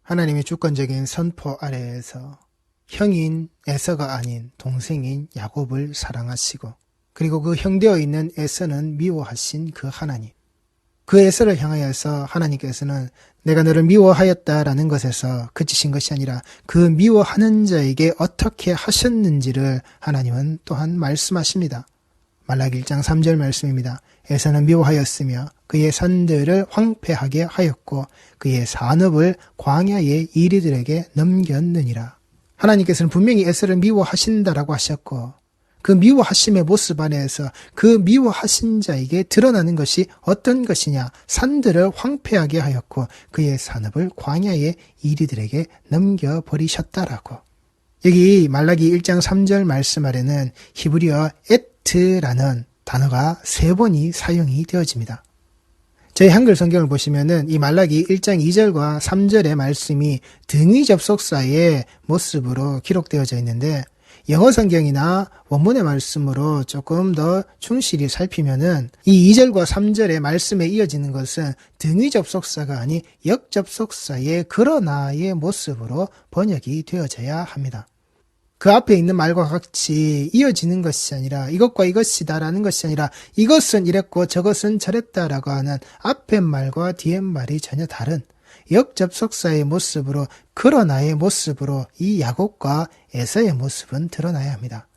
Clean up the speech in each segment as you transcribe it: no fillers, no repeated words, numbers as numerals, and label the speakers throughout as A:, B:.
A: 하나님의 주권적인 선포 아래에서 형인 에서가 아닌 동생인 야곱을 사랑하시고, 그리고 그 형되어 있는 에서는 미워하신 그 하나님, 그 에서를 향하여서 하나님께서는 내가 너를 미워하였다라는 것에서 그치신 것이 아니라 그 미워하는 자에게 어떻게 하셨는지를 하나님은 또한 말씀하십니다. 말라기 1장 3절 말씀입니다. 에서는 미워하였으며 그의 산들을 황폐하게 하였고 그의 산업을 광야의 이리들에게 넘겼느니라. 하나님께서는 분명히 에서를 미워하신다라고 하셨고, 그 미워하심의 모습 안에서 그 미워하신 자에게 드러나는 것이 어떤 것이냐? 산들을 황폐하게 하였고 그의 산업을 광야의 이리들에게 넘겨버리셨다라고. 여기 말라기 1장 3절 말씀 아래는 히브리어 에트라는 단어가 3번이 사용이 되어집니다. 저희 한글 성경을 보시면은 이 말라기 1장 2절과 3절의 말씀이 등위 접속사의 모습으로 기록되어져 있는데, 영어 성경이나 원문의 말씀으로 조금 더 충실히 살피면은 이 2절과 3절의 말씀에 이어지는 것은 등위 접속사가 아닌 역접속사의 그러나의 모습으로 번역이 되어져야 합니다. 그 앞에 있는 말과 같이 이어지는 것이 아니라 이것과 이것이다라는 것이 아니라 이것은 이랬고 저것은 저랬다라고 하는 앞의 말과 뒤의 말이 전혀 다른 역접속사의 모습으로, 그러나의 모습으로 이 야곱과 에서의 모습은 드러나야 합니다.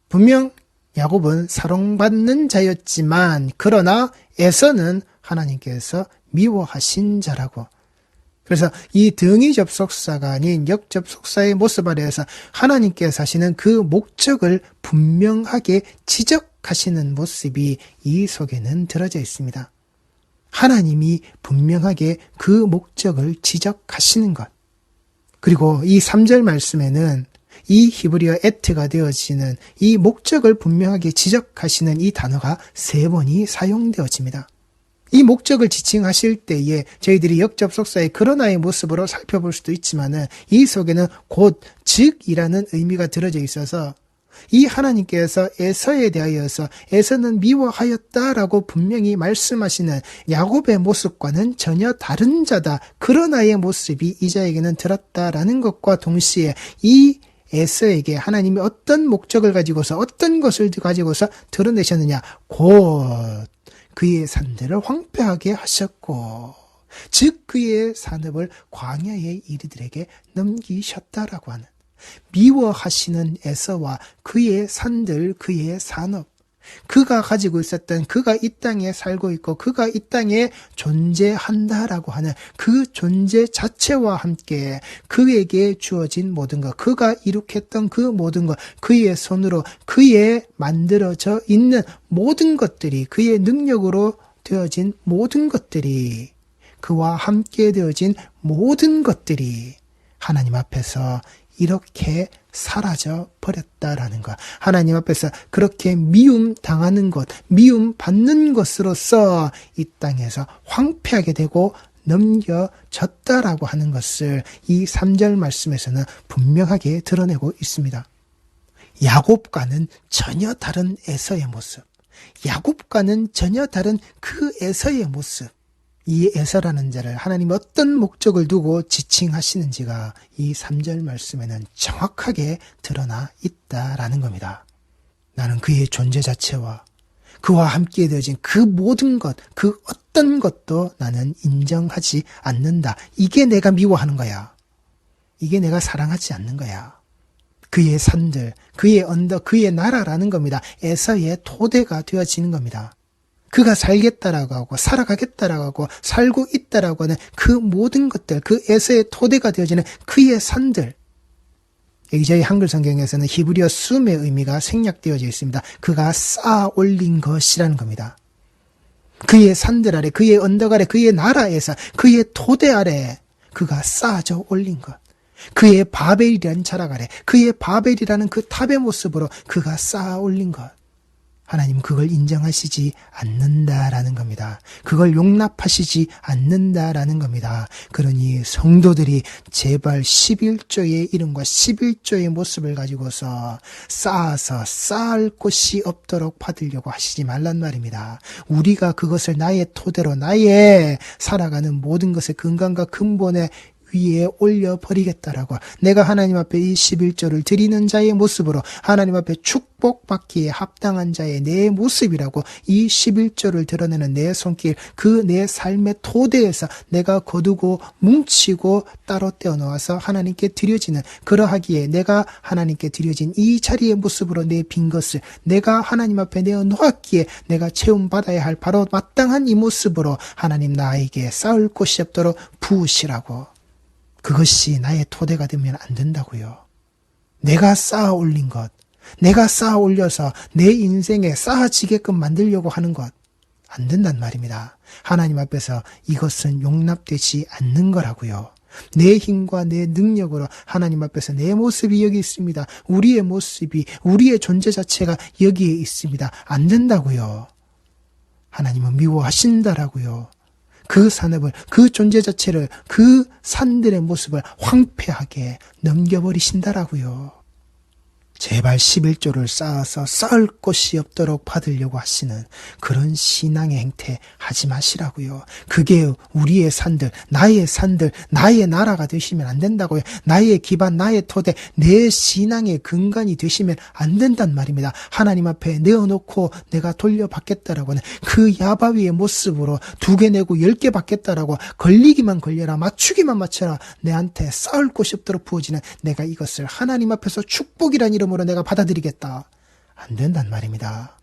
A: 분명 야곱은 사랑받는 자였지만 그러나 에서는 하나님께서 미워하신 자라고. 그래서 이 등위 접속사가 아닌 역접속사의 모습 아래에서 하나님께서 하시는 그 목적을 분명하게 지적하시는 모습이 이 속에는 들어져 있습니다. 하나님이 분명하게 그 목적을 지적하시는 것. 그리고 이 3절 말씀에는 이 히브리어 에트가 되어지는 이 목적을 분명하게 지적하시는 이 단어가 3번이 사용되어집니다. 이 목적을 지칭하실 때에 저희들이 역접속사의 그러나의 모습으로 살펴볼 수도 있지만은 이 속에는 곧 즉이라는 의미가 들어져 있어서 이 하나님께서 에서에 대하여서 에서는 미워하였다라고 분명히 말씀하시는 야곱의 모습과는 전혀 다른 자다, 그러나의 모습이 이 자에게는 들었다라는 것과 동시에 이 에서에게 하나님이 어떤 목적을 가지고서 어떤 것을 가지고서 드러내셨느냐, 곧 그의 산들을 황폐하게 하셨고 즉 그의 산업을 광야의 이리들에게 넘기셨다라고 하는, 미워하시는 에서와 그의 산들, 그의 산업, 그가 가지고 있었던, 그가 이 땅에 살고 있고 그가 이 땅에 존재한다라고 하는 그 존재 자체와 함께 그에게 주어진 모든 것, 그가 이룩했던 그 모든 것, 그의 손으로 그의 만들어져 있는 모든 것들이, 그의 능력으로 되어진 모든 것들이, 그와 함께 되어진 모든 것들이 하나님 앞에서 이렇게 사라져 버렸다라는 것, 하나님 앞에서 그렇게 미움 당하는 것, 미움 받는 것으로서 이 땅에서 황폐하게 되고 넘겨졌다라고 하는 것을 이 3절 말씀에서는 분명하게 드러내고 있습니다. 야곱과는 전혀 다른 에서의 모습, 야곱과는 전혀 다른 그 에서의 모습, 이 에서라는 자를 하나님 어떤 목적을 두고 지칭하시는지가 이 3절 말씀에는 정확하게 드러나 있다라는 겁니다. 나는 그의 존재 자체와 그와 함께 되어진 그 모든 것, 그 어떤 것도 나는 인정하지 않는다. 이게 내가 미워하는 거야. 이게 내가 사랑하지 않는 거야. 그의 산들, 그의 언덕, 그의 나라라는 겁니다. 에서의 토대가 되어지는 겁니다. 그가 살겠다라고 하고 살아가겠다라고 하고 살고 있다라고 하는 그 모든 것들, 그 에서의 토대가 되어지는 그의 산들. 여기 저희 한글 성경에서는 히브리어 숨의 의미가 생략되어져 있습니다. 그가 쌓아 올린 것이라는 겁니다. 그의 산들 아래, 그의 언덕 아래, 그의 나라에서, 그의 토대 아래 그가 쌓아져 올린 것. 그의 바벨이라는 자락 아래, 그의 바벨이라는 그 탑의 모습으로 그가 쌓아 올린 것. 하나님 그걸 인정하시지 않는다라는 겁니다. 그걸 용납하시지 않는다라는 겁니다. 그러니 성도들이 제발 11조의 이름과 11조의 모습을 가지고서 쌓아서 쌓을 곳이 없도록 받으려고 하시지 말란 말입니다. 우리가 그것을 나의 토대로, 나의 살아가는 모든 것의 근간과 근본의 위에 올려버리겠다라고, 내가 하나님 앞에 이 11조를 드리는 자의 모습으로 하나님 앞에 축복받기에 합당한 자의 내 모습이라고, 이 11조를 드러내는 내 손길, 그 내 삶의 토대에서 내가 거두고 뭉치고 따로 떼어놓아서 하나님께 드려지는, 그러하기에 내가 하나님께 드려진 이 자리의 모습으로 내 빈 것을 내가 하나님 앞에 내어놓았기에 내가 채움받아야 할 바로 마땅한 이 모습으로 하나님 나에게 쌓을 곳이 없도록 부으시라고. 그것이 나의 토대가 되면 안 된다고요. 내가 쌓아 올린 것, 내가 쌓아 올려서 내 인생에 쌓아지게끔 만들려고 하는 것, 안 된단 말입니다. 하나님 앞에서 이것은 용납되지 않는 거라고요. 내 힘과 내 능력으로 하나님 앞에서 내 모습이 여기 있습니다. 우리의 모습이, 우리의 존재 자체가 여기에 있습니다. 안 된다고요. 하나님은 미워하신다라고요. 그 산업을, 그 존재 자체를, 그 산들의 모습을 황폐하게 넘겨버리신다라고요. 제발 11조를 쌓아서 쌓을 곳이 없도록 받으려고 하시는 그런 신앙의 행태 하지 마시라고요. 그게 우리의 산들, 나의 나라가 되시면 안 된다고요. 나의 기반, 나의 토대, 내 신앙의 근간이 되시면 안 된단 말입니다. 하나님 앞에 내어놓고 내가 돌려받겠다라고 하는 그 야바위의 모습으로 2개 내고 10개 받겠다라고, 걸리기만 걸려라, 맞추기만 맞춰라, 내한테 쌓을 곳이 없도록 부어지는 내가 이것을 하나님 앞에서 축복이란 이름으로 내가 받아들이겠다. 안 된단 말입니다.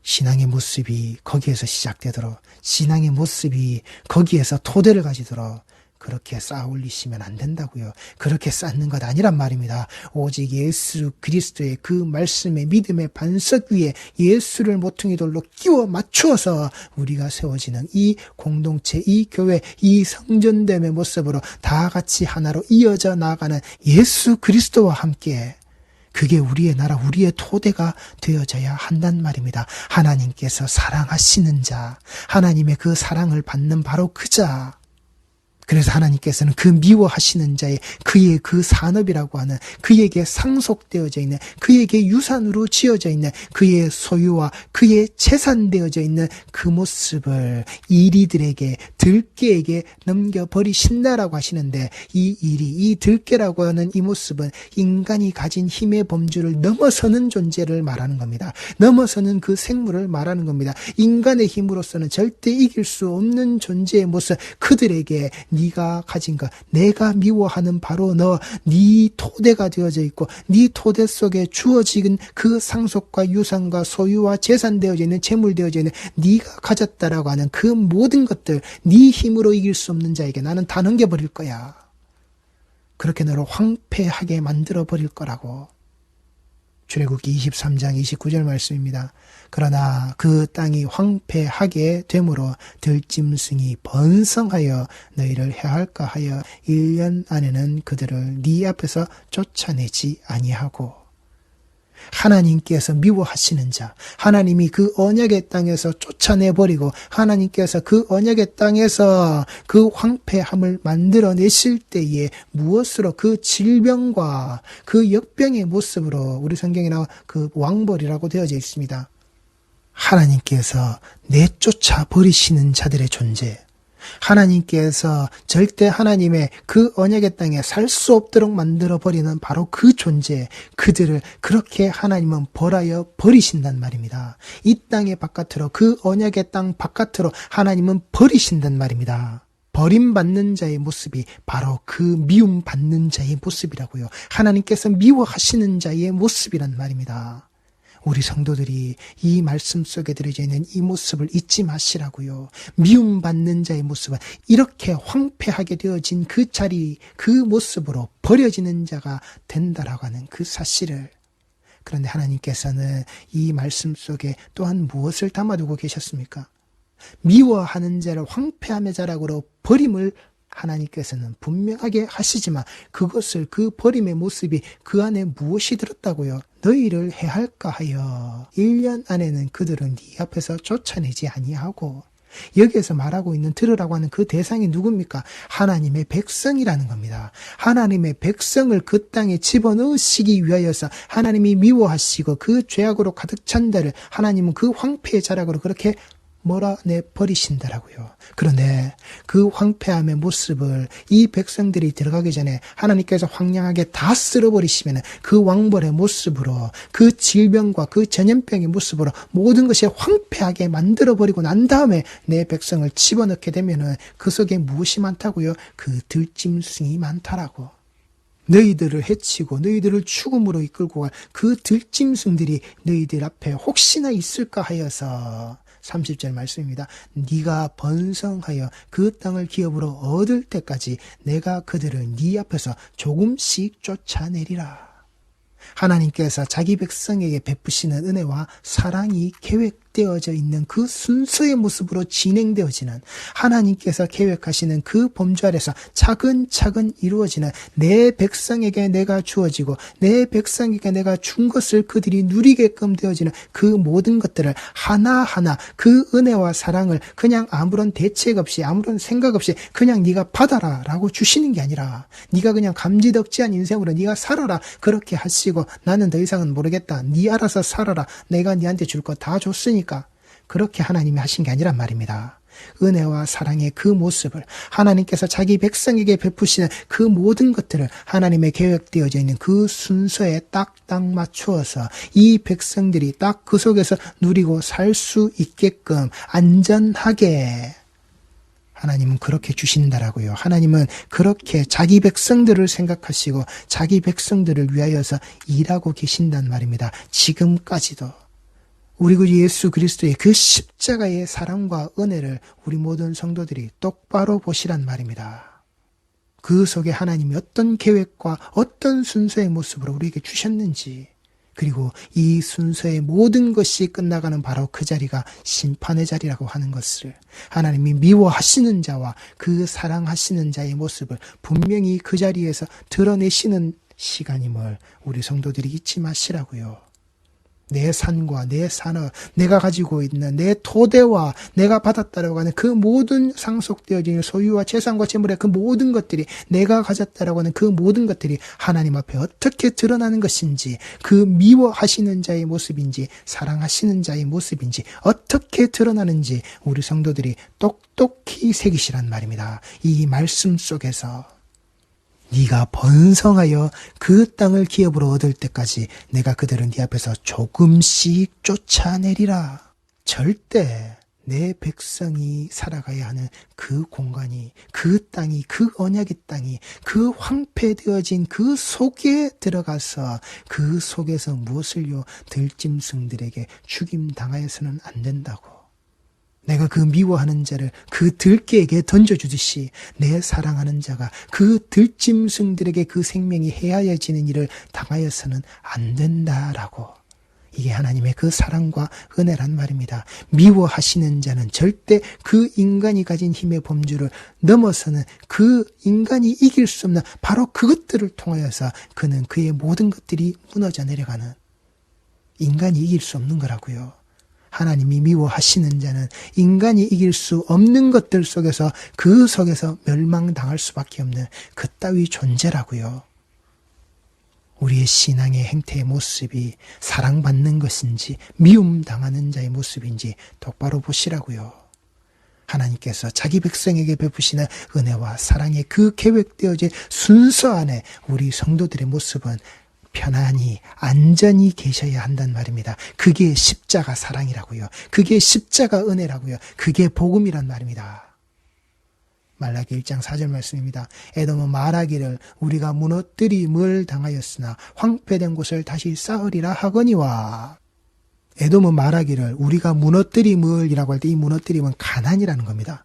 A: 신앙의 모습이 거기에서 시작되도록, 신앙의 모습이 거기에서 토대를 가지도록 그렇게 쌓아 올리시면 안 된다고요. 그렇게 쌓는 것 아니란 말입니다. 오직 예수 그리스도의 그 말씀의 믿음의 반석 위에 예수를 모퉁이 돌로 끼워 맞추어서 우리가 세워지는 이 공동체, 이 교회, 이 성전됨의 모습으로 다 같이 하나로 이어져 나아가는 예수 그리스도와 함께, 그게 우리의 나라, 우리의 토대가 되어져야 한단 말입니다. 하나님께서 사랑하시는 자, 하나님의 그 사랑을 받는 바로 그 자, 그래서 하나님께서는 그 미워하시는 자의, 그의 그 산업이라고 하는, 그에게 상속되어져 있는, 그에게 유산으로 지어져 있는, 그의 소유와 그의 재산되어져 있는 그 모습을 이리들에게, 들깨에게 넘겨버리신다라고 하시는데, 이 일이, 이 들깨라고 하는 이 모습은 인간이 가진 힘의 범주를 넘어서는 존재를 말하는 겁니다. 넘어서는 그 생물을 말하는 겁니다. 인간의 힘으로서는 절대 이길 수 없는 존재의 모습, 그들에게 네가 가진 것, 내가 미워하는 바로 너, 네 토대가 되어져 있고 네 토대 속에 주어진 그 상속과 유산과 소유와 재산되어져 있는, 재물되어져 있는 네가 가졌다라고 하는 그 모든 것들, 네 힘으로 이길 수 없는 자에게 나는 다 넘겨버릴 거야. 그렇게 너를 황폐하게 만들어버릴 거라고. 출애굽기 23장 29절 말씀입니다. 그러나 그 땅이 황폐하게 되므로 들짐승이 번성하여 너희를 해할까 하여 1년 안에는 그들을 네 앞에서 쫓아내지 아니하고. 하나님께서 미워하시는 자, 하나님이 그 언약의 땅에서 쫓아내버리고 하나님께서 그 언약의 땅에서 그 황폐함을 만들어내실 때에 무엇으로, 그 질병과 그 역병의 모습으로, 우리 성경에 나와 그 왕벌이라고 되어져 있습니다. 하나님께서 내쫓아 버리시는 자들의 존재, 하나님께서 절대 하나님의 그 언약의 땅에 살 수 없도록 만들어버리는 바로 그 존재, 그들을 그렇게 하나님은 벌하여 버리신단 말입니다. 이 땅의 바깥으로, 그 언약의 땅 바깥으로 하나님은 버리신단 말입니다. 버림받는 자의 모습이 바로 그 미움받는 자의 모습이라고요. 하나님께서 미워하시는 자의 모습이란 말입니다. 우리 성도들이 이 말씀 속에 들어져 있는 이 모습을 잊지 마시라고요. 미움받는 자의 모습은 이렇게 황폐하게 되어진 그 자리, 그 모습으로 버려지는 자가 된다라고 하는 그 사실을. 그런데 하나님께서는 이 말씀 속에 또한 무엇을 담아두고 계셨습니까? 미워하는 자를 황폐함의 자락으로 버림을 하나님께서는 분명하게 하시지만, 그것을, 그 버림의 모습이 그 안에 무엇이 들었다고요? 너희를 해할까 하여 1년 안에는 그들은 네 앞에서 쫓아내지 아니하고. 여기에서 말하고 있는 들으라고 하는 그 대상이 누굽니까? 하나님의 백성이라는 겁니다. 하나님의 백성을 그 땅에 집어넣으시기 위하여서 하나님이 미워하시고 그 죄악으로 가득 찬 자를 하나님은 그 황폐의 자락으로 그렇게 몰아내버리신다라고요. 그런데 그 황폐함의 모습을 이 백성들이 들어가기 전에 하나님께서 황량하게 다 쓸어버리시면 그 왕벌의 모습으로 그 질병과 그 전염병의 모습으로 모든 것이 황폐하게 만들어버리고 난 다음에 내 백성을 집어넣게 되면 그 속에 무엇이 많다고요? 그 들짐승이 많다라고. 너희들을 해치고 너희들을 죽음으로 이끌고 갈 그 들짐승들이 너희들 앞에 혹시나 있을까 하여서 30절 말씀입니다. 네가 번성하여 그 땅을 기업으로 얻을 때까지 내가 그들을 네 앞에서 조금씩 쫓아내리라. 하나님께서 자기 백성에게 베푸시는 은혜와 사랑이 계획되어져 있는 그 순서의 모습으로 진행되어지는 하나님께서 계획하시는 그 범주 아래서 차근차근 이루어지는 내 백성에게 내가 주어지고 내 백성에게 내가 준 것을 그들이 누리게끔 되어지는 그 모든 것들을 하나하나 그 은혜와 사랑을 그냥 아무런 대책 없이 아무런 생각 없이 그냥 네가 받아라 라고 주시는 게 아니라 네가 그냥 감지덕지한 인생으로 네가 살아라 그렇게 하시고 나는 더 이상은 모르겠다. 네 알아서 살아라. 내가 네한테 줄 거 다 줬으니까. 그렇게 하나님이 하신 게 아니란 말입니다. 은혜와 사랑의 그 모습을 하나님께서 자기 백성에게 베푸시는 그 모든 것들을 하나님의 계획되어져 있는 그 순서에 딱딱 맞추어서 이 백성들이 딱 그 속에서 누리고 살 수 있게끔 안전하게 하나님은 그렇게 주신다라고요. 하나님은 그렇게 자기 백성들을 생각하시고 자기 백성들을 위하여서 일하고 계신단 말입니다. 지금까지도 우리 구 예수 그리스도의 그 십자가의 사랑과 은혜를 우리 모든 성도들이 똑바로 보시란 말입니다. 그 속에 하나님이 어떤 계획과 어떤 순서의 모습으로 우리에게 주셨는지, 그리고 이 순서의 모든 것이 끝나가는 바로 그 자리가 심판의 자리라고 하는 것을 하나님이 미워하시는 자와 그 사랑하시는 자의 모습을 분명히 그 자리에서 드러내시는 시간임을 우리 성도들이 잊지 마시라고요. 내 산과 내 산업, 내가 가지고 있는 내 토대와 내가 받았다라고 하는 그 모든 상속되어진 소유와 재산과 재물의 그 모든 것들이 내가 가졌다라고 하는 그 모든 것들이 하나님 앞에 어떻게 드러나는 것인지, 그 미워하시는 자의 모습인지 사랑하시는 자의 모습인지 어떻게 드러나는지 우리 성도들이 똑똑히 새기시란 말입니다. 이 말씀 속에서 네가 번성하여 그 땅을 기업으로 얻을 때까지 내가 그들은 네 앞에서 조금씩 쫓아내리라. 절대 내 백성이 살아가야 하는 그 공간이, 그 땅이, 그 언약의 땅이, 그 황폐되어진 그 속에 들어가서 그 속에서 무엇을요? 들짐승들에게 죽임당하여서는 안 된다고. 내가 그 미워하는 자를 그 들개에게 던져주듯이 내 사랑하는 자가 그 들짐승들에게 그 생명이 해하여지는 일을 당하여서는 안 된다라고. 이게 하나님의 그 사랑과 은혜란 말입니다. 미워하시는 자는 절대 그 인간이 가진 힘의 범주를 넘어서는 그 인간이 이길 수 없는 바로 그것들을 통하여서 그는 그의 모든 것들이 무너져 내려가는, 인간이 이길 수 없는 거라고요. 하나님이 미워하시는 자는 인간이 이길 수 없는 것들 속에서 그 속에서 멸망당할 수밖에 없는 그따위 존재라고요. 우리의 신앙의 행태의 모습이 사랑받는 것인지 미움당하는 자의 모습인지 똑바로 보시라고요. 하나님께서 자기 백성에게 베푸시는 은혜와 사랑의 그 계획되어진 순서 안에 우리 성도들의 모습은 편안히 안전히 계셔야 한단 말입니다. 그게 십자가 사랑이라고요. 그게 십자가 은혜라고요. 그게 복음이란 말입니다. 말라기 1장 4절 말씀입니다. 에돔은 말하기를 우리가 무너뜨림을 당하였으나 황폐된 곳을 다시 쌓으리라 하거니와. 에돔은 말하기를 우리가 무너뜨림을 이라고 할 때 이 무너뜨림은 가난이라는 겁니다.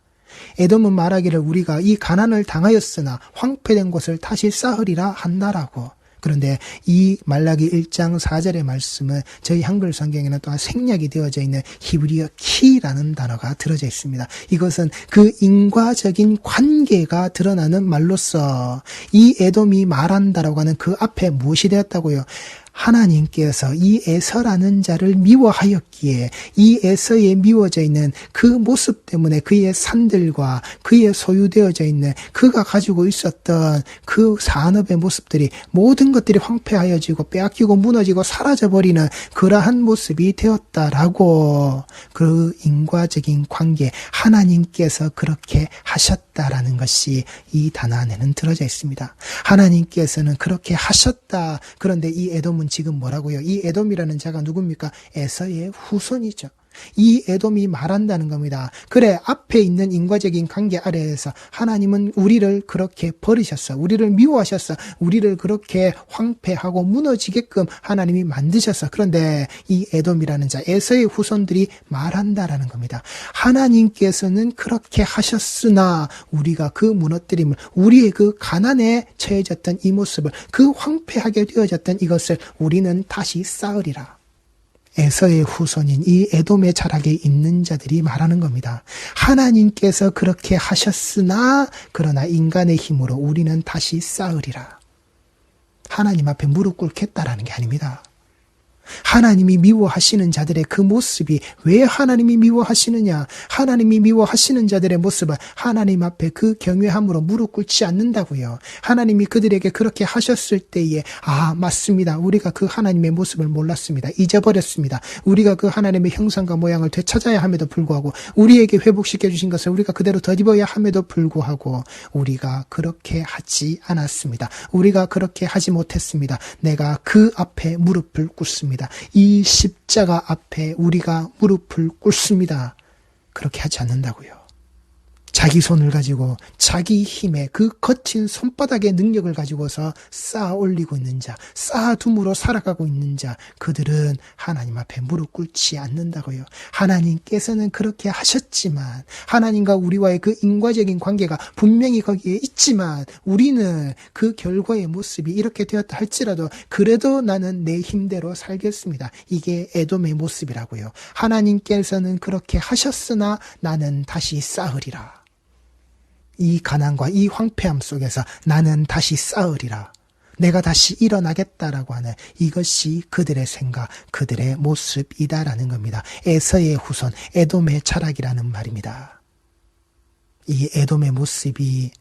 A: 에돔은 말하기를 우리가 이 가난을 당하였으나 황폐된 곳을 다시 쌓으리라 한다라고. 그런데 이 말라기 1장 4절의 말씀은 저희 한글 성경에는 또한 생략이 되어져 있는 히브리어 키라는 단어가 들어져 있습니다. 이것은 그 인과적인 관계가 드러나는 말로서 이 에돔이 말한다라고 하는 그 앞에 무엇이 되었다고요? 하나님께서 이 에서라는 자를 미워하였기에 이 에서에 미워져 있는 그 모습 때문에 그의 산들과 그의 소유되어져 있는 그가 가지고 있었던 그 산업의 모습들이 모든 것들이 황폐하여지고 빼앗기고 무너지고 사라져버리는 그러한 모습이 되었다라고 그 인과적인 관계 하나님께서 그렇게 하셨다라는 것이 이 단어 안에는 들어져 있습니다. 하나님께서는 그렇게 하셨다. 그런데 이 에돔은 지금 뭐라고요? 이 에돔이라는 자가 누굽니까? 에서의 후손이죠. 이 에돔이 말한다는 겁니다. 그래, 앞에 있는 인과적인 관계 아래에서 하나님은 우리를 그렇게 버리셨어. 우리를 미워하셨어. 우리를 그렇게 황폐하고 무너지게끔 하나님이 만드셨어. 그런데 이 에돔이라는 자, 에서의 후손들이 말한다라는 겁니다. 하나님께서는 그렇게 하셨으나 우리가 그 무너뜨림을, 우리의 그 가난에 처해졌던 이 모습을, 그 황폐하게 되어졌던 이것을 우리는 다시 쌓으리라. 에서의 후손인 이 에돔의 자락에 있는 자들이 말하는 겁니다. 하나님께서 그렇게 하셨으나 그러나 인간의 힘으로 우리는 다시 쌓으리라. 하나님 앞에 무릎 꿇겠다라는 게 아닙니다. 하나님이 미워하시는 자들의 그 모습이 왜 하나님이 미워하시느냐? 하나님이 미워하시는 자들의 모습은 하나님 앞에 그 경외함으로 무릎 꿇지 않는다고요. 하나님이 그들에게 그렇게 하셨을 때에 맞습니다. 우리가 그 하나님의 모습을 몰랐습니다. 잊어버렸습니다. 우리가 그 하나님의 형상과 모양을 되찾아야 함에도 불구하고 우리에게 회복시켜 주신 것을 우리가 그대로 덧입어야 함에도 불구하고 우리가 그렇게 하지 않았습니다. 우리가 그렇게 하지 못했습니다. 내가 그 앞에 무릎을 꿇습니다. 이 십자가 앞에 우리가 무릎을 꿇습니다. 그렇게 하지 않는다고요. 자기 손을 가지고 자기 힘의 그 거친 손바닥의 능력을 가지고서 쌓아 올리고 있는 자, 쌓아둠으로 살아가고 있는 자, 그들은 하나님 앞에 무릎 꿇지 않는다고요. 하나님께서는 그렇게 하셨지만 하나님과 우리와의 그 인과적인 관계가 분명히 거기에 있지만 우리는 그 결과의 모습이 이렇게 되었다 할지라도 그래도 나는 내 힘대로 살겠습니다. 이게 에돔의 모습이라고요. 하나님께서는 그렇게 하셨으나 나는 다시 쌓으리라. 이 가난과 이 황폐함 속에서 나는 다시 쌓으리라. 내가 다시 일어나겠다라고 하는 이것이 그들의 생각, 그들의 모습이다라는 겁니다. 에서의 후손, 에돔의 자락이라는 말입니다. 이 에돔의 모습이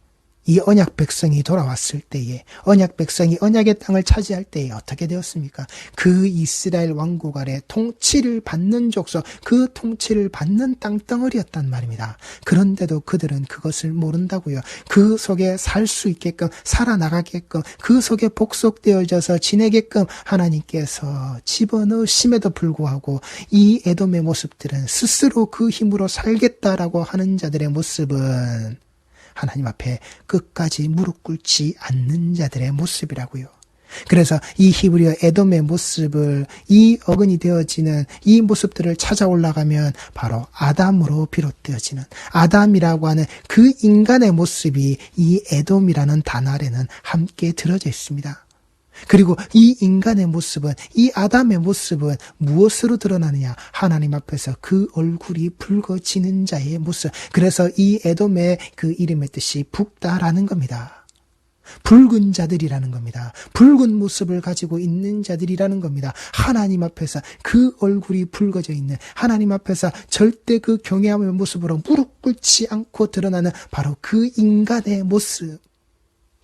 A: 이 언약 백성이 돌아왔을 때에 언약 백성이 언약의 땅을 차지할 때에 어떻게 되었습니까? 그 이스라엘 왕국 아래 통치를 받는 족속, 그 통치를 받는 땅덩어리였단 말입니다. 그런데도 그들은 그것을 모른다고요. 그 속에 살 수 있게끔 살아나가게끔 그 속에 복속되어져서 지내게끔 하나님께서 집어넣으심에도 불구하고 이 에돔의 모습들은 스스로 그 힘으로 살겠다라고 하는 자들의 모습은 하나님 앞에 끝까지 무릎 꿇지 않는 자들의 모습이라고요. 그래서 이 히브리어 에돔의 모습을 이 어근이 되어지는 이 모습들을 찾아 올라가면 바로 아담으로 비롯되어지는 아담이라고 하는 그 인간의 모습이 이 에돔이라는 단어 아래는 함께 들어져 있습니다. 그리고 이 인간의 모습은, 이 아담의 모습은 무엇으로 드러나느냐? 하나님 앞에서 그 얼굴이 붉어지는 자의 모습. 그래서 이 에돔의 그 이름의 뜻이 붉다라는 겁니다. 붉은 자들이라는 겁니다. 붉은 모습을 가지고 있는 자들이라는 겁니다. 하나님 앞에서 그 얼굴이 붉어져 있는, 하나님 앞에서 절대 그 경외함의 모습으로 무릎 꿇지 않고 드러나는 바로 그 인간의 모습.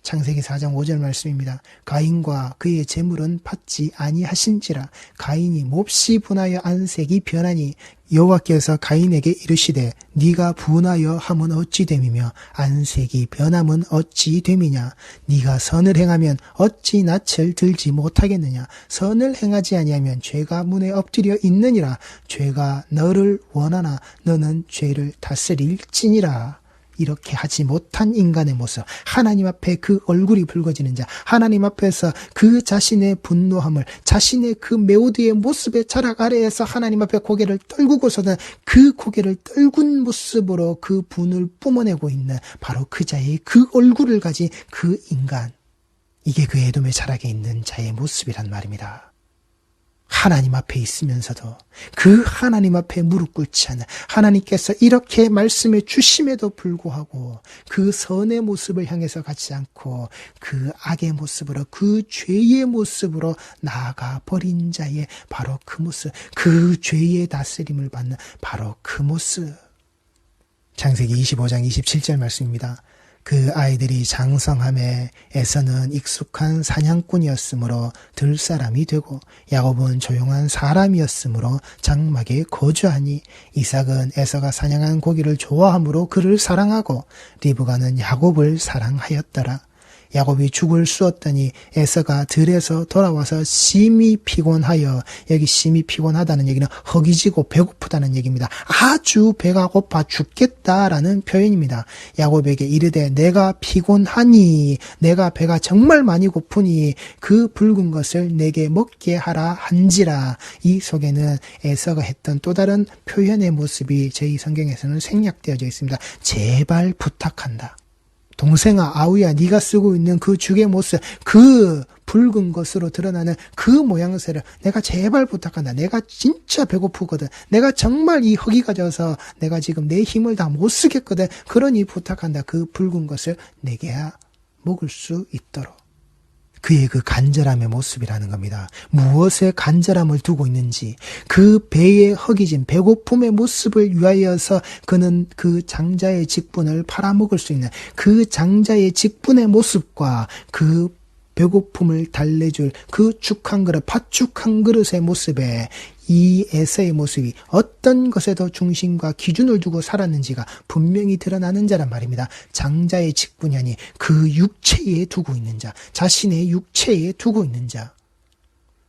A: 창세기 4장 5절 말씀입니다. 가인과 그의 재물은 받지 아니하신지라. 가인이 몹시 분하여 안색이 변하니 여호와께서 가인에게 이르시되 네가 분하여 함은 어찌 됨이며 안색이 변함은 어찌 됨이냐. 네가 선을 행하면 어찌 낯을 들지 못하겠느냐. 선을 행하지 아니하면 죄가 문에 엎드려 있느니라. 죄가 너를 원하나 너는 죄를 다스릴지니라. 이렇게 하지 못한 인간의 모습, 하나님 앞에 그 얼굴이 붉어지는 자, 하나님 앞에서 그 자신의 분노함을, 자신의 그 메오드의 모습의 자락 아래에서 하나님 앞에 고개를 떨구고서는 그 고개를 떨군 모습으로 그 분을 뿜어내고 있는 바로 그 자의 그 얼굴을 가진 그 인간, 이게 그 에돔의 자락에 있는 자의 모습이란 말입니다. 하나님 앞에 있으면서도 그 하나님 앞에 무릎 꿇지 않는 하나님께서 이렇게 말씀해 주심에도 불구하고 그 선의 모습을 향해서 가지 않고 그 악의 모습으로 그 죄의 모습으로 나아가 버린 자의 바로 그 모습, 그 죄의 다스림을 받는 바로 그 모습. 창세기 25장 27절 말씀입니다. 그 아이들이 장성함에 에서는 익숙한 사냥꾼이었으므로 들사람이 되고 야곱은 조용한 사람이었으므로 장막에 거주하니 이삭은 에서가 사냥한 고기를 좋아하므로 그를 사랑하고 리브가는 야곱을 사랑하였더라. 야곱이 죽을 쑤었더니 에서가 들에서 돌아와서 심히 피곤하여, 여기 심히 피곤하다는 얘기는 허기지고 배고프다는 얘기입니다. 아주 배가 고파 죽겠다라는 표현입니다. 야곱에게 이르되 내가 피곤하니, 내가 배가 정말 많이 고프니 그 붉은 것을 내게 먹게 하라 한지라. 이 속에는 에서가 했던 또 다른 표현의 모습이 저희 성경에서는 생략되어져 있습니다. 제발 부탁한다. 동생아, 아우야, 네가 쓰고 있는 그 죽의 모습, 그 붉은 것으로 드러나는 그 모양새를 내가 제발 부탁한다. 내가 진짜 배고프거든. 내가 정말 이 허기가 져서 내가 지금 내 힘을 다 못 쓰겠거든. 그러니 부탁한다. 그 붉은 것을 내게 먹을 수 있도록. 그의 그 간절함의 모습이라는 겁니다. 무엇에 간절함을 두고 있는지, 그 배의 허기진 배고픔의 모습을 위하여서 그는 그 장자의 직분을 팔아먹을 수 있는 그 장자의 직분의 모습과 그 배고픔을 달래줄 그 죽 한 그릇, 팥죽 한 그릇의 모습에 이 에서의 모습이 어떤 것에도 중심과 기준을 두고 살았는지가 분명히 드러나는 자란 말입니다. 장자의 직분이 아닌 그 육체에 두고 있는 자, 자신의 육체에 두고 있는 자.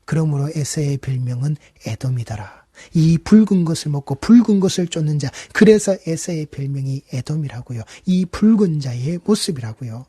A: 그러므로 에서의 별명은 에돔이더라. 이 붉은 것을 먹고 붉은 것을 쫓는 자, 그래서 에서의 별명이 에돔이라고요. 이 붉은 자의 모습이라고요.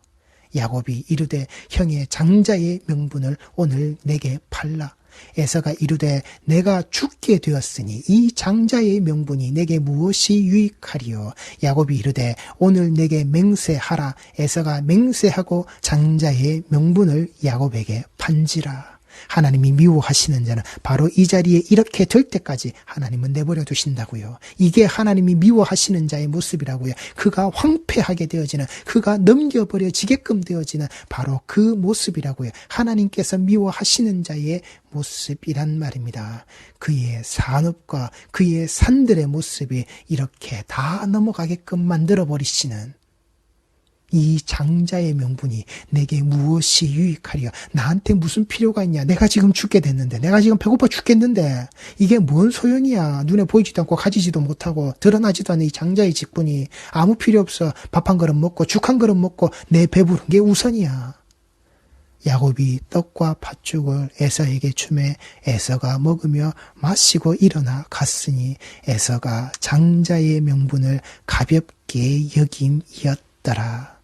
A: 야곱이 이르되 형의 장자의 명분을 오늘 내게 팔라. 에서가 이르되 내가 죽게 되었으니 이 장자의 명분이 내게 무엇이 유익하리요. 야곱이 이르되 오늘 내게 맹세하라. 에서가 맹세하고 장자의 명분을 야곱에게 판지라. 하나님이 미워하시는 자는 바로 이 자리에 이렇게 될 때까지 하나님은 내버려 두신다고요. 이게 하나님이 미워하시는 자의 모습이라고요. 그가 황폐하게 되어지는, 그가 넘겨버려지게끔 되어지는 바로 그 모습이라고요. 하나님께서 미워하시는 자의 모습이란 말입니다. 그의 산업과 그의 산들의 모습이 이렇게 다 넘어가게끔 만들어버리시는 이 장자의 명분이 내게 무엇이 유익하리요? 나한테 무슨 필요가 있냐? 내가 지금 죽게 됐는데, 내가 지금 배고파 죽겠는데 이게 뭔 소용이야? 눈에 보이지도 않고 가지지도 못하고 드러나지도 않는 이 장자의 직분이 아무 필요 없어. 밥 한 그릇 먹고 죽 한 그릇 먹고 내 배부른 게 우선이야. 야곱이 떡과 팥죽을 에서에게 주매 에서가 먹으며 마시고 일어나 갔으니 에서가 장자의 명분을 가볍게 여김이었더라.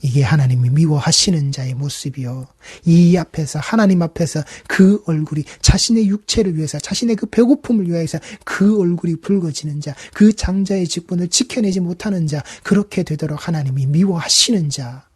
A: 이게 하나님이 미워하시는 자의 모습이요. 이 앞에서, 하나님 앞에서 그 얼굴이 자신의 육체를 위해서, 자신의 그 배고픔을 위해서 그 얼굴이 붉어지는 자, 그 장자의 직분을 지켜내지 못하는 자, 그렇게 되도록 하나님이 미워하시는 자.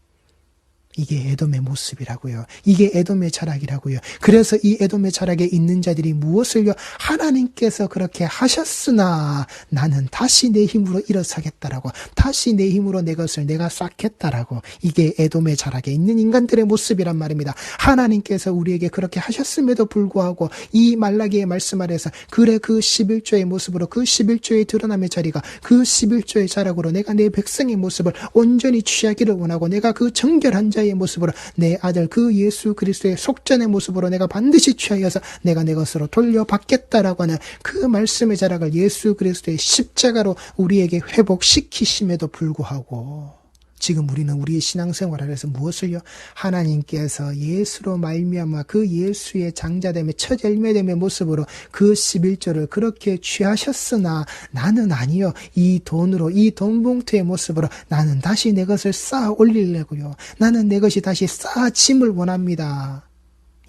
A: 이게 에돔의 모습이라고요. 이게 에돔의 자락이라고요. 그래서 이 에돔의 자락에 있는 자들이 무엇을요? 하나님께서 그렇게 하셨으나 나는 다시 내 힘으로 일어서겠다라고, 다시 내 힘으로 내 것을 내가 쌓겠다라고. 이게 에돔의 자락에 있는 인간들의 모습이란 말입니다. 하나님께서 우리에게 그렇게 하셨음에도 불구하고 이 말라기의 말씀 아래서 그래 그 11조의 모습으로, 그 11조의 드러남의 자리가, 그 11조의 자락으로 내가 내 백성의 모습을 온전히 취하기를 원하고, 내가 그 정결한 자의 모습으로 내 아들 그 예수 그리스도의 속전의 모습으로 내가 반드시 취하여서 내가 내 것으로 돌려받겠다라고 하는 그 말씀의 자락을 예수 그리스도의 십자가로 우리에게 회복시키심에도 불구하고 지금 우리는 우리의 신앙생활 안에서 무엇을요? 하나님께서 예수로 말미암아 그 예수의 장자됨의 첫 열매됨의 모습으로 그 11조를 그렇게 취하셨으나 나는 아니요. 이 돈으로, 이 돈봉투의 모습으로 나는 다시 내 것을 쌓아 올리려고요. 나는 내 것이 다시 쌓아짐을 원합니다.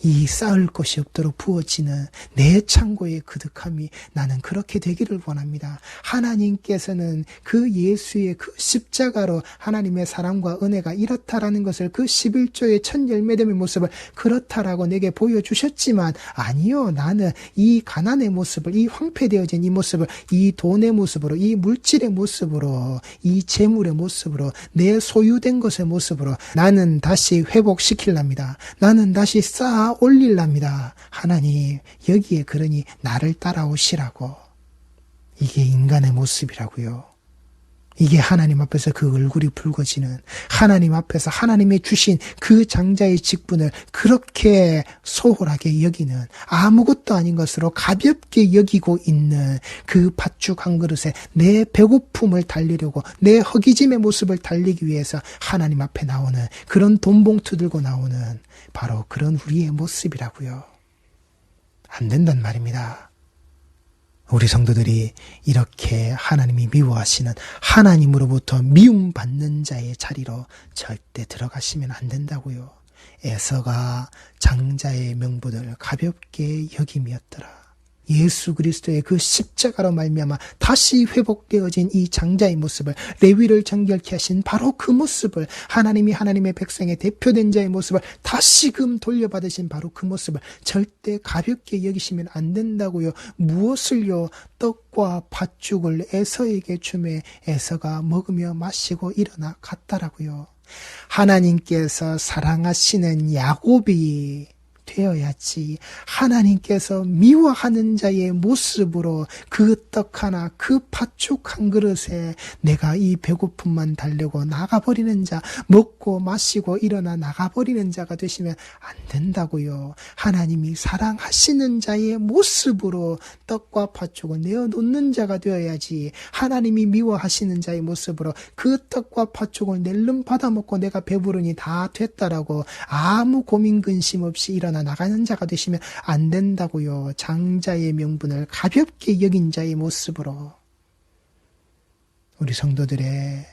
A: 이 쌓을 것이 없도록 부어지는 내 창고의 그득함이 나는 그렇게 되기를 원합니다. 하나님께서는 그 예수의 그 십자가로 하나님의 사랑과 은혜가 이렇다라는 것을 그 11조의 첫 열매됨의 모습을 그렇다라고 내게 보여주셨지만 아니요, 나는 이 가난의 모습을, 이 황폐되어진 이 모습을, 이 돈의 모습으로, 이 물질의 모습으로, 이 재물의 모습으로, 내 소유된 것의 모습으로 나는 다시 회복시키랍니다. 나는 다시 쌓아 올릴랍니다. 하나님, 여기에 그러니 나를 따라오시라고. 이게 인간의 모습이라고요. 이게 하나님 앞에서 그 얼굴이 붉어지는, 하나님 앞에서 하나님의 주신 그 장자의 직분을 그렇게 소홀하게 여기는, 아무것도 아닌 것으로 가볍게 여기고 있는 그 팥죽 한 그릇에 내 배고픔을 달리려고, 내 허기짐의 모습을 달리기 위해서 하나님 앞에 나오는, 그런 돈봉투 들고 나오는 바로 그런 우리의 모습이라고요. 안 된단 말입니다. 우리 성도들이 이렇게 하나님이 미워하시는, 하나님으로부터 미움받는 자의 자리로 절대 들어가시면 안 된다고요. 에서가 장자의 명분을 가볍게 여김이었더라. 예수 그리스도의 그 십자가로 말미암아 다시 회복되어진 이 장자의 모습을, 레위를 정결케 하신 바로 그 모습을, 하나님이 하나님의 백성의 대표된 자의 모습을 다시금 돌려받으신 바로 그 모습을 절대 가볍게 여기시면 안 된다고요. 무엇을요? 떡과 팥죽을 에서에게 주매 에서가 먹으며 마시고 일어나 갔다라고요. 하나님께서 사랑하시는 야곱이 되어야지, 하나님께서 미워하는 자의 모습으로 그 떡 하나, 그 팥죽 한 그릇에 내가 이 배고픔만 달래고 나가버리는 자, 먹고 마시고 일어나 나가버리는 자가 되시면 안 된다고요. 하나님이 사랑하시는 자의 모습으로 떡과 팥죽을 내어놓는 자가 되어야지, 하나님이 미워하시는 자의 모습으로 그 떡과 팥죽을 낼름 받아먹고 내가 배부르니 다 됐다라고 아무 고민 근심 없이 일어나 나가는 자가 되시면 안 된다고요. 장자의 명분을 가볍게 여긴 자의 모습으로 우리 성도들의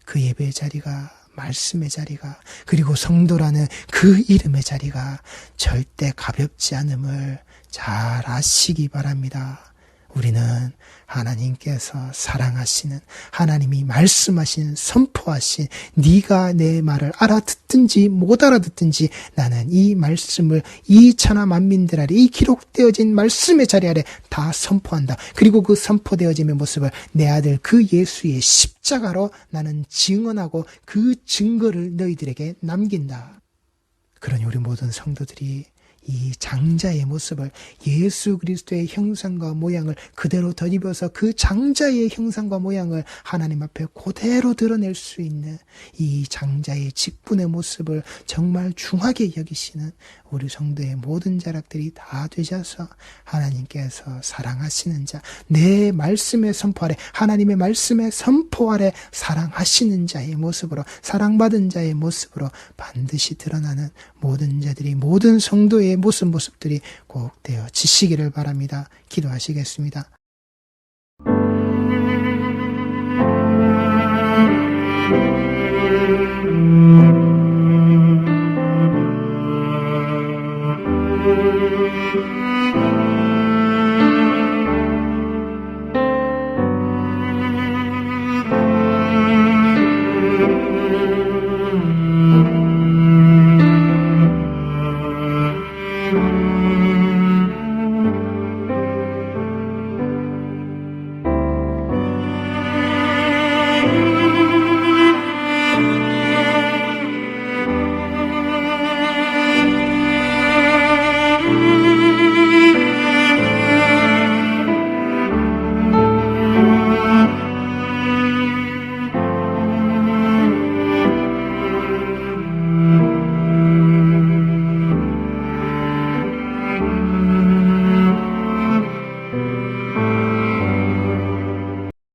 A: 그 예배의 자리가, 말씀의 자리가, 그리고 성도라는 그 이름의 자리가 절대 가볍지 않음을 잘 아시기 바랍니다. 우리는 하나님께서 사랑하시는, 하나님이 말씀하신, 선포하신, 네가 내 말을 알아듣든지 못 알아듣든지 나는 이 말씀을 이 천하 만민들 아래, 이 기록되어진 말씀의 자리 아래 다 선포한다. 그리고 그 선포되어짐의 모습을 내 아들 그 예수의 십자가로 나는 증언하고 그 증거를 너희들에게 남긴다. 그러니 우리 모든 성도들이 이 장자의 모습을, 예수 그리스도의 형상과 모양을 그대로 덧입어서 그 장자의 형상과 모양을 하나님 앞에 그대로 드러낼 수 있는 이 장자의 직분의 모습을 정말 중하게 여기시는 우리 성도의 모든 자락들이 다 되셔서 하나님께서 사랑하시는 자, 내 말씀의 선포 아래, 하나님의 말씀의 선포 아래 사랑하시는 자의 모습으로, 사랑받은 자의 모습으로 반드시 드러나는 모든 자들이, 모든 성도의 모습들이 꼭 되어지시기를 바랍니다. 기도하시겠습니다.